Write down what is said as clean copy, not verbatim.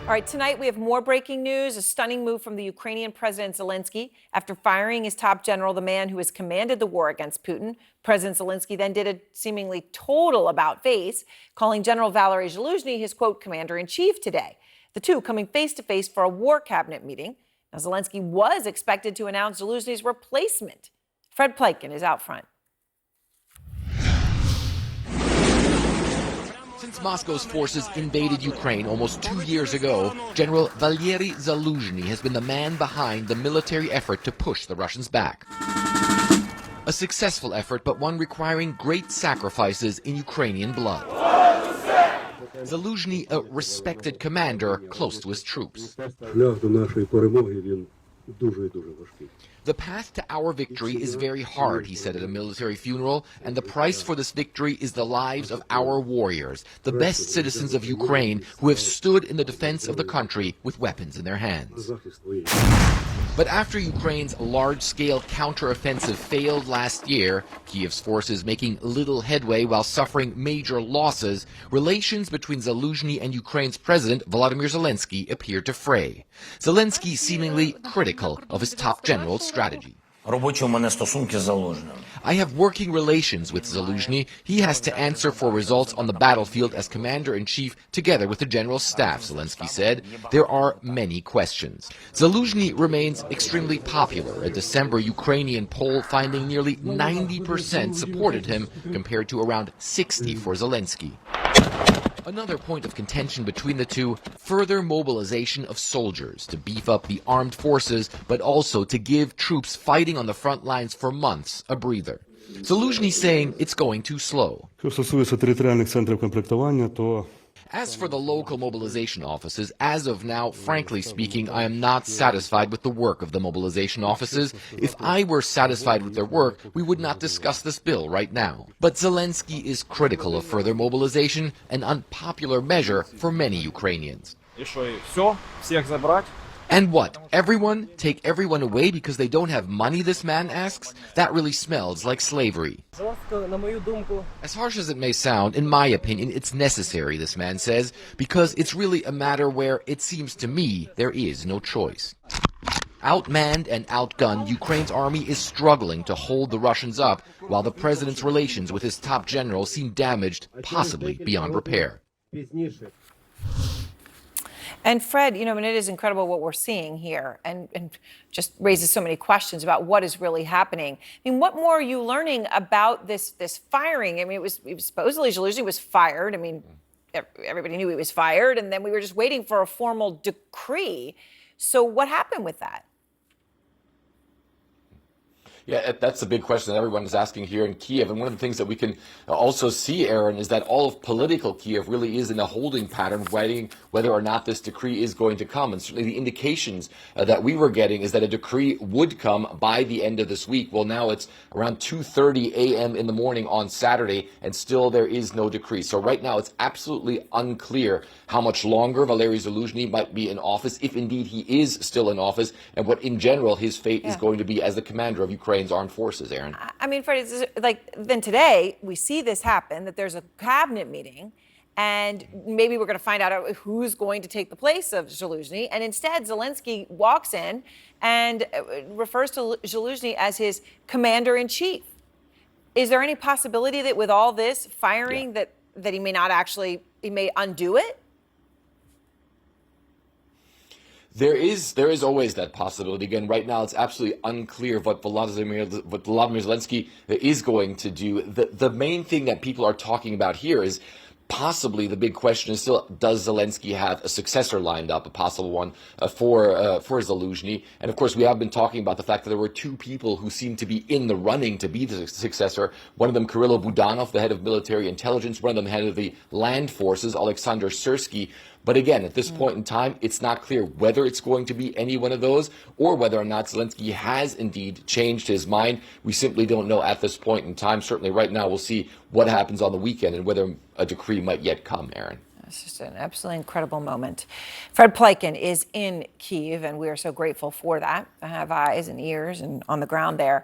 All right, tonight we have more breaking news, a stunning move from the Ukrainian President Zelensky after firing his top general, the man who has commanded the war against Putin. President Zelensky then did a seemingly total about-face, calling General Valery Zaluzhny his, quote, commander-in-chief today. The two coming face-to-face for a war cabinet meeting. Now, Zelensky was expected to announce Zaluzhny's replacement. Fred Pleitgen is out front. Since Moscow's forces invaded Ukraine almost 2 years ago, General Valery Zaluzhny has been the man behind the military effort to push the Russians back. A successful effort, but one requiring great sacrifices in Ukrainian blood. Zaluzhny, a respected commander close to his troops. The path to our victory is very hard, he said at a military funeral, and the price for this victory is the lives of our warriors, the best citizens of Ukraine who have stood in the defense of the country with weapons in their hands. But after Ukraine's large-scale counteroffensive failed last year, Kiev's forces making little headway while suffering major losses, relations between Zaluzhny and Ukraine's president, Volodymyr Zelensky, appeared to fray. Zelensky seemingly critical of his top general's strategy. I have working relations with Zaluzhny. He has to answer for results on the battlefield as commander-in-chief together with the general staff, Zelensky said. There are many questions. Zaluzhny remains extremely popular. A December Ukrainian poll finding nearly 90% supported him compared to around 60% for Zelensky. Another point of contention between the two, further mobilization of soldiers to beef up the armed forces, but also to give troops fighting on the front lines for months a breather. Zaluzhny saying it's going too slow. As for the local mobilization offices, as of now, frankly speaking, I am not satisfied with the work of the mobilization offices. If I were satisfied with their work, we would not discuss this bill right now. But Zelensky is critical of further mobilization, an unpopular measure for many Ukrainians. And what? Everyone? Take everyone away because they don't have money, this man asks? That really smells like slavery. As harsh as it may sound, in my opinion, it's necessary, this man says, because it's really a matter where, it seems to me, there is no choice. Outmanned and outgunned, Ukraine's army is struggling to hold the Russians up, while the president's relations with his top general seem damaged, possibly beyond repair. And Fred, you know, I mean, it is incredible what we're seeing here and just raises so many questions about what is really happening. I mean, what more are you learning about this firing? I mean, it was supposedly Zaluzhny was fired. I mean, everybody knew he was fired, and then we were just waiting for a formal decree. So what happened with that? Yeah, that's a big question that everyone is asking here in Kiev. And one of the things that we can also see, Aaron, is that all of political Kiev really is in a holding pattern, waiting whether or not this decree is going to come. And certainly the indications that we were getting is that a decree would come by the end of this week. Well, now it's around 2:30 a.m. in the morning on Saturday, and still there is no decree. So right now it's absolutely unclear how much longer Valery Zaluzhny might be in office, if indeed he is still in office, and what in general his fate is going to be as the commander of Ukraine's armed forces, Aaron. I mean, Fred, it's like then today we see this happen, that there's a cabinet meeting, and maybe we're going to find out who's going to take the place of Zaluzhny. And instead, Zelensky walks in and refers to Zaluzhny as his commander-in-chief. Is there any possibility that with all this firing that he may not actually, he may undo it? There is always that possibility. Again, right now it's absolutely unclear what Volodymyr Zelensky is going to do. The main thing that people are talking about here is possibly the big question is still, does Zelensky have a successor lined up, a possible one for Zaluzhny? And of course, we have been talking about the fact that there were two people who seemed to be in the running to be the successor. One of them, Kyrylo Budanov, the head of military intelligence. One of them, head of the land forces, Alexander Syrsky. But again, at this point in time, it's not clear whether it's going to be any one of those or whether or not Zelensky has indeed changed his mind. We simply don't know at this point in time. Certainly right now, we'll see what happens on the weekend and whether a decree might yet come, Aaron. It's just an absolutely incredible moment. Fred Pleitgen is in Kyiv, and we are so grateful for that, to have eyes and ears and on the ground there.